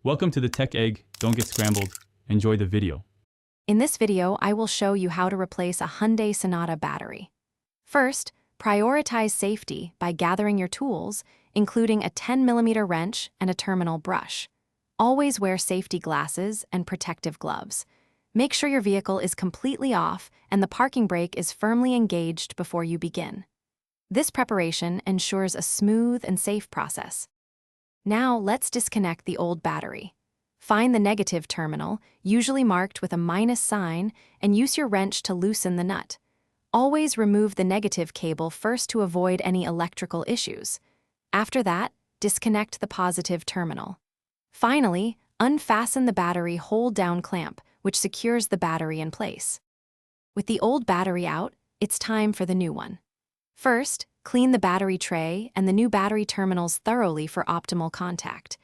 Welcome to the Tech Egg. Don't get scrambled. Enjoy the video. In this video, I will show you how to replace a Hyundai Sonata battery. First, prioritize safety by gathering your tools, including a 10mm wrench and a terminal brush. Always wear safety glasses and protective gloves. Make sure your vehicle is completely off and the parking brake is firmly engaged before you begin. This preparation ensures a smooth and safe process. Now let's disconnect the old battery. Find the negative terminal, usually marked with a minus sign, and use your wrench to loosen the nut. Always remove the negative cable first to avoid any electrical issues. After that, disconnect the positive terminal. Finally, unfasten the battery hold-down clamp, which secures the battery in place. With the old battery out, it's time for the new one. First, clean the battery tray and the new battery terminals thoroughly for optimal contact.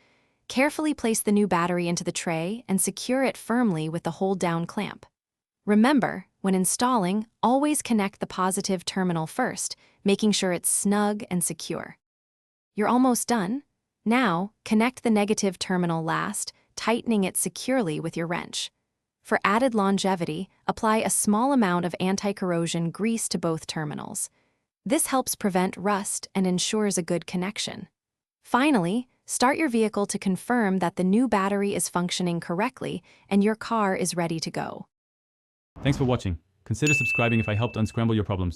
Carefully place the new battery into the tray and secure it firmly with the hold-down clamp. Remember, when installing, always connect the positive terminal first, making sure it's snug and secure. You're almost done. Now, connect the negative terminal last, tightening it securely with your wrench. For added longevity, apply a small amount of anti-corrosion grease to both terminals. This helps prevent rust and ensures a good connection. Finally, start your vehicle to confirm that the new battery is functioning correctly and your car is ready to go. Thanks for watching. Consider subscribing if I helped unscramble your problems.